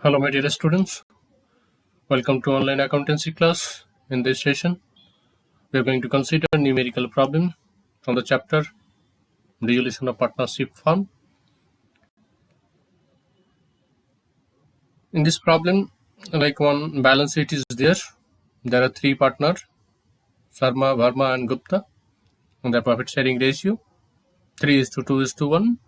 Hello, my dear students. Welcome to online accountancy class. In this session, we are going to consider numerical problem from the chapter Resolution of Partnership Firm. In this problem, like one balance sheet is there. There are three partners, Sharma, Verma, and Gupta. And their profit sharing ratio 3:2:1,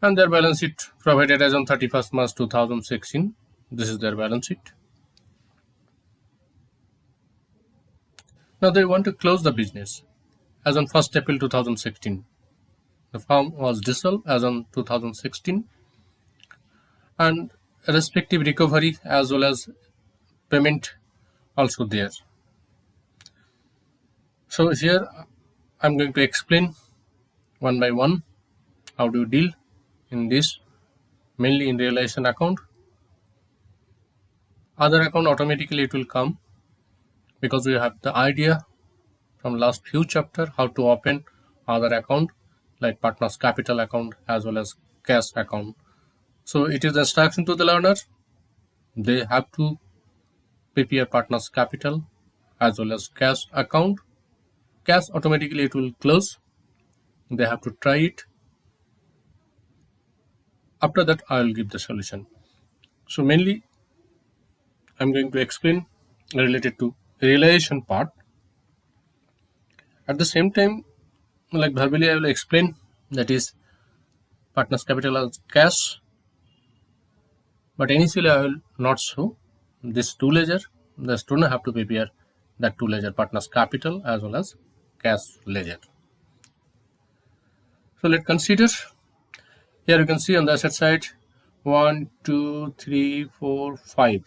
and their balance sheet provided as on 31st March 2016. This is their balance sheet. Now they want to close the business as on 1st April 2016. The firm was dissolved as on 2016, and respective recovery as well as payment also there. So here I'm going to explain one by one how do you deal in this, mainly in realization account. Other account automatically it will come because we have the idea from last few chapter how to open other account like partners capital account as well as cash account. So it is the instruction to the learner. They have to prepare partners capital as well as cash account. Cash automatically it will close. They have to try it. After that I will give the solution. So mainly I'm going to explain related to realization part. At the same time, like verbally I will explain that is partners capital as cash, but initially I will not show this two ledger. The student have to prepare that two ledger, partners capital as well as cash ledger. So let's consider. Here you can see on the asset side 1, 2, 3, 4, 5.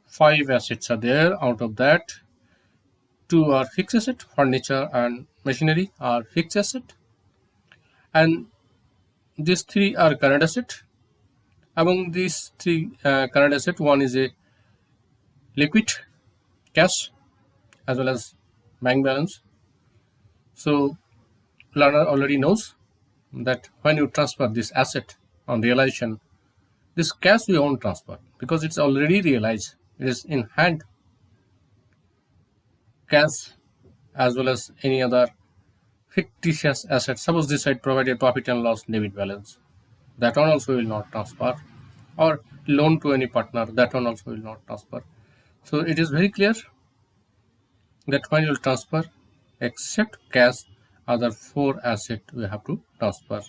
5 assets are there. Out of that, 2 are fixed asset, furniture and machinery are fixed asset, and these 3 are current asset. Among these 3 current asset, one is a liquid cash as well as bank balance. So learner already knows that when you transfer this asset on realization, this cash we won't transfer because it's already realized. It is in hand cash as well as any other fictitious asset. Suppose this side provided profit and loss debit balance, that one also will not transfer, or loan to any partner, that one also will not transfer. So it is very clear that when you will transfer, except cash, other 4 asset we have to transfer.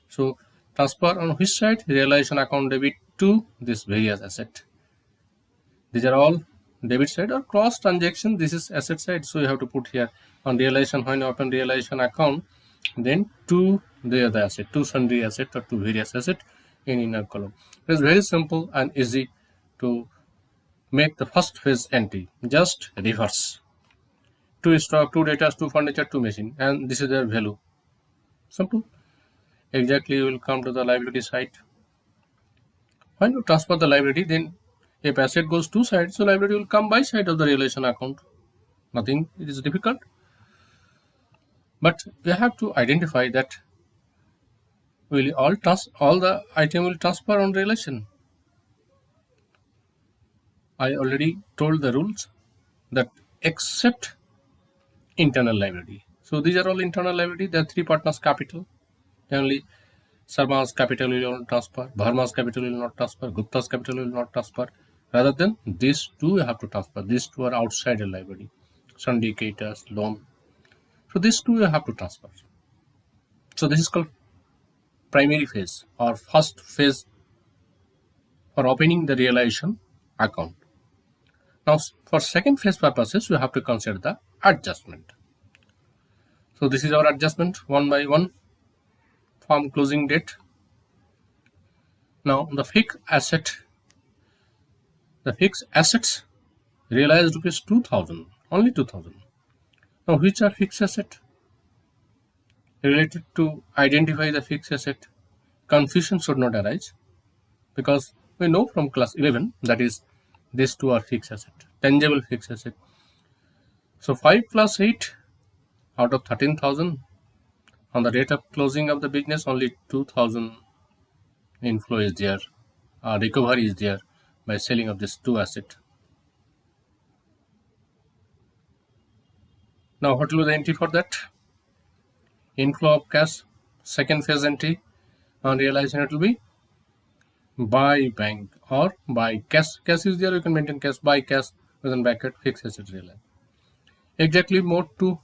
So transfer on which side? Realization account debit to this various asset. These are all debit side or cross transaction. This is asset side. So you have to put here on realization, when you open realization account, then to the other asset, to sundry asset or to various asset in inner column. It is very simple and easy to make the first phase entry. Just reverse. 2 stock, 2 data, 2 furniture, 2 machine, and this is their value. Simple. Exactly, you will come to the liability side. When you transfer the liability, then if asset goes two sides, so liability will come by side of the realization account. Nothing, it is difficult. But we have to identify that will all the item will transfer on realization. I already told the rules that except internal liability. So these are all internal liability. There are 3 partners capital. Only Sharma's capital will not transfer, Verma's capital will not transfer, Gupta's capital will not transfer. Rather than these 2 you have to transfer. These 2 are outside the liability. Syndicators, loan. So these 2 you have to transfer. So this is called primary phase or first phase for opening the realization account. Now for second phase purposes, we have to consider the adjustment. So this is our adjustment one by one. Firm closing date. Now the fixed assets realized rupees 2000, only 2000. Now which are fixed asset? Related to identify the fixed asset, confusion should not arise because we know from class 11 that is these 2 are fixed asset, tangible fixed asset. So 5 plus 8 out of 13,000. On the date of closing of the business, only 2000 inflow is there recovery is there by selling of these two assets. Now what will be the entry for that? Inflow of cash, second phase entry on realization, it will be buy bank or buy cash. Cash is there, you can maintain cash, buy cash within bracket fixed asset realize. Exactly more two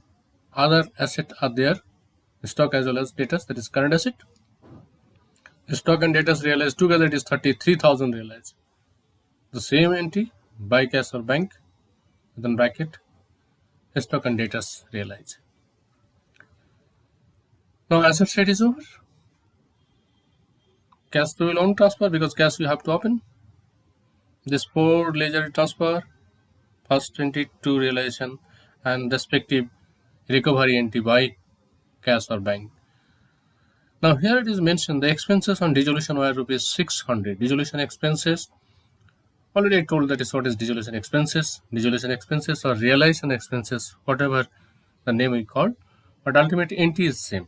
other assets are there, stock as well as debtors, that is current asset. Stock and debtors realized together, it is 33,000 realized. The same entry, buy cash or bank within bracket stock and debtors realize. Now asset side is over. Cash to loan transfer, because cash you have to open. This 4 ledger transfer, first entry to realization and respective recovery entry by cash or bank. Now here it is mentioned the expenses on dissolution were rupees 600. Dissolution expenses, already I told that is what is dissolution expenses. Dissolution expenses or realization expenses, whatever the name we call, but ultimate entry is same.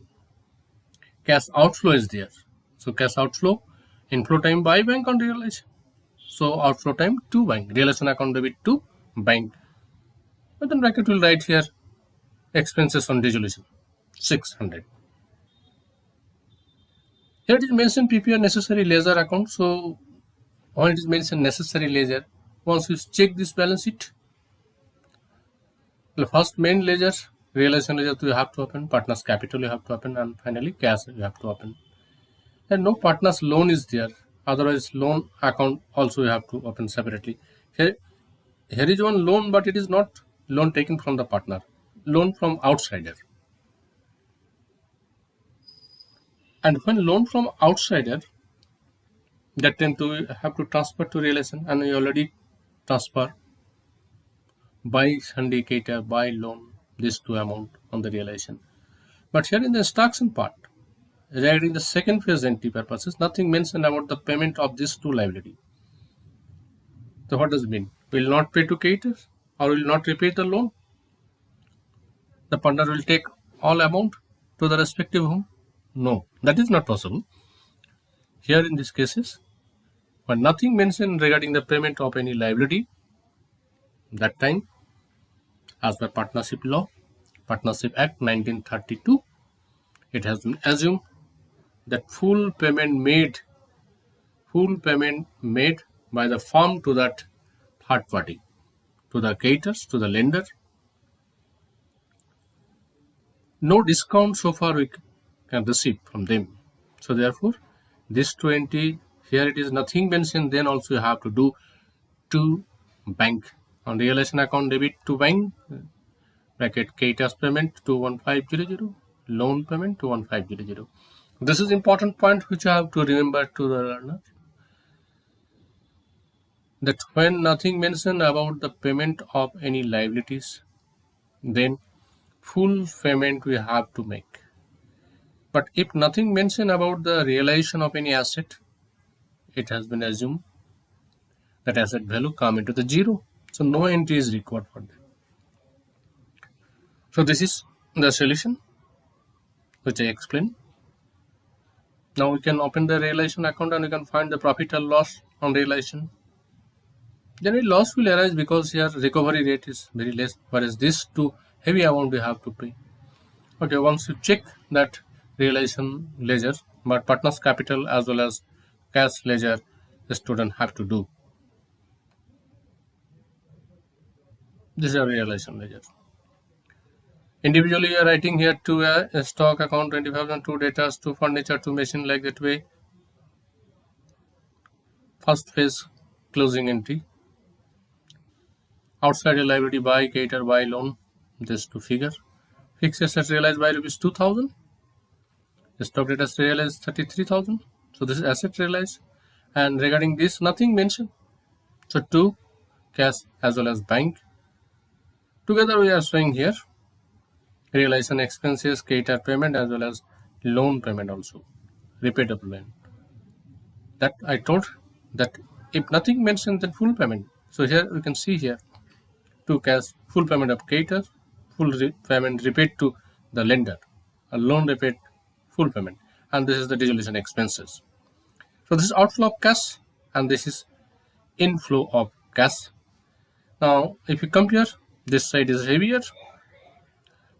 Cash outflow is there. So cash outflow, inflow time by bank on realization. So outflow time to bank, realization account debit to bank. But then bracket will write here expenses on dissolution 600. Here it is mentioned PPR necessary ledger account. So when it is mentioned necessary ledger, once you check this balance sheet, the first main ledger, realization ledger you have to open, partners capital you have to open, and finally cash you have to open. And no partners loan is there, otherwise loan account also you have to open separately. Here is one loan, but it is not loan taken from the partner, loan from outsider. And when loan from outsider, that time to have to transfer to realization, and we already transfer by syndicator, by loan, these two amount on the realization. But here in the instruction part, regarding the second phase entry purposes, nothing mentioned about the payment of these two liability. So what does it mean? Will not pay to creditors or will not repay the loan? The partner will take all amount to the respective home? No, that is not possible. Here in these cases, but nothing mentioned regarding the payment of any liability, that time as per Partnership Law, Partnership Act 1932, it has been assumed that full payment made by the firm to that third party, to the creditors, to the lender. No discount so far we can receive from them. So therefore, this 20, here it is nothing mentioned, then also you have to do to bank. On realization account debit to bank, bracket creditors payment 21500, loan payment 21500. This is important point which you have to remember to the learner, that when nothing mentioned about the payment of any liabilities, then full payment we have to make. But if nothing mentioned about the realization of any asset, it has been assumed that asset value come into the zero. So no entry is required for that. So this is the solution which I explained. Now we can open the realization account and we can find the profit or loss on realization. Generally loss will arise because here recovery rate is very less, whereas this two heavy amount we have to pay. Okay, once you check that realization ledger, but partners capital as well as cash ledger, the student have to do. This is a realization ledger. Individually, you are writing here to a stock account 20,000, to data, to furniture, to machine, like that way. First phase closing entry. Outside a liability by creditor by loan, this to figure. Fixed assets realized by rupees 2,000. Stock data realized 33,000. So this is asset realized. And regarding this, nothing mentioned. So to cash as well as bank. Together we are showing here realization expenses, creditor payment as well as loan payment also, repayable loan. That I told that if nothing mentioned, then full payment. So here we can see here to cash, full payment of creditor, full payment repaid to the lender, a loan repaid, full payment, and this is the dissolution expenses. So this is outflow of cash and this is inflow of cash. Now if you compare, this side is heavier,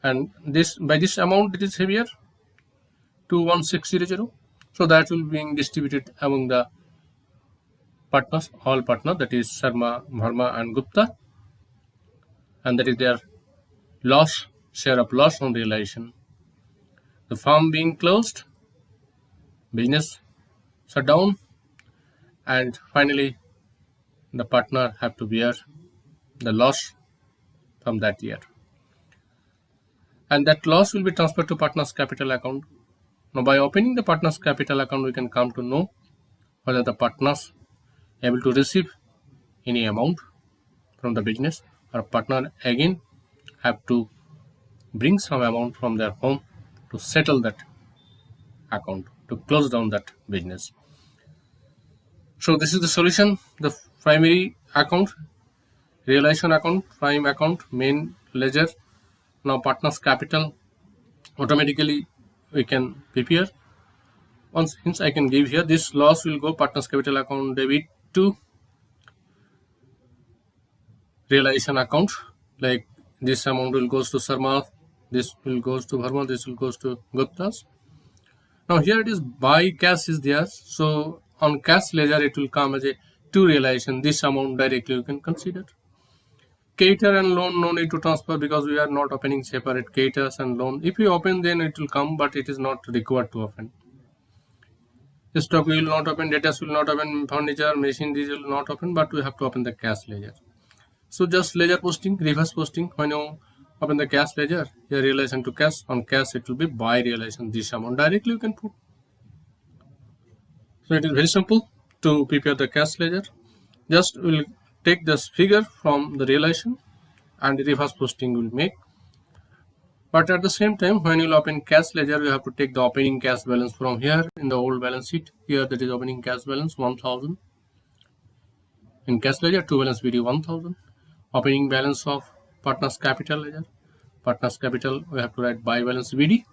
and this by this amount it is heavier, 21600. So that will be distributed among the partners, all partners, that is Sharma, Verma and Gupta, and that is their loss, share of loss on realization. The firm being closed, business shut down, and finally the partner have to bear the loss from that year. And that loss will be transferred to partner's capital account. Now by opening the partner's capital account, we can come to know whether the partners able to receive any amount from the business, or partner again have to bring some amount from their home to settle that account, to close down that business. So this is the solution. The primary account, realization account, prime account, main ledger. Now partners capital, automatically we can prepare. Once hence I can give here, this loss will go partners capital account debit to realization account. Like this amount will goes to Sharma, this will goes to Verma, this will goes to Gupta's. Now here it is buy cash is there, so on cash ledger it will come as a to realization. This amount directly you can consider. Creditor and loan no need to transfer because we are not opening separate creditors and loan. If you open, then it will come, but it is not required to open. The stock will not open, debtors will not open, furniture, machine, these will not open, but we have to open the cash ledger. So just ledger posting, reverse posting. When you open the cash ledger, your realization to cash, on cash it will be buy realization. This amount directly you can put. So it is very simple to prepare the cash ledger. Just we'll take this figure from the realization and the reverse posting will make. But at the same time, when you will open cash ledger, you have to take the opening cash balance from here in the old balance sheet. Here that is opening cash balance 1000. In cash ledger, to balance BD 1000. Opening balance of partners capital ledger. Partners capital, we have to write buy balance BD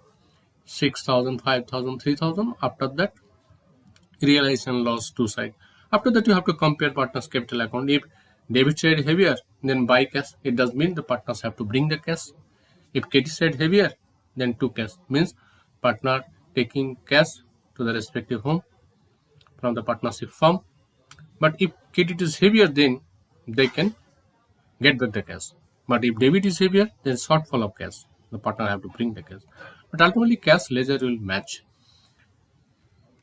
6000, 5000, 3000. After that, realization loss two side. After that, you have to compare partners capital account. If debit side heavier, then buy cash. It does mean the partners have to bring the cash. If credit side heavier, then to cash, means partner taking cash to the respective home from the partnership firm. But if credit is heavier, then they can get back the cash. But if debit is heavier, then shortfall of cash. The partner have to bring the cash. But ultimately, cash ledger will match.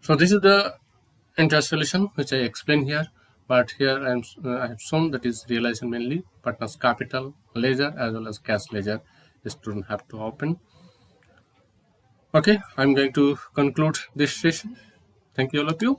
So this is the entire solution which I explained here. But here I have shown that is realization mainly partners capital ledger as well as cash ledger. The student have to open. Okay, I'm going to conclude this session. Thank you all of you.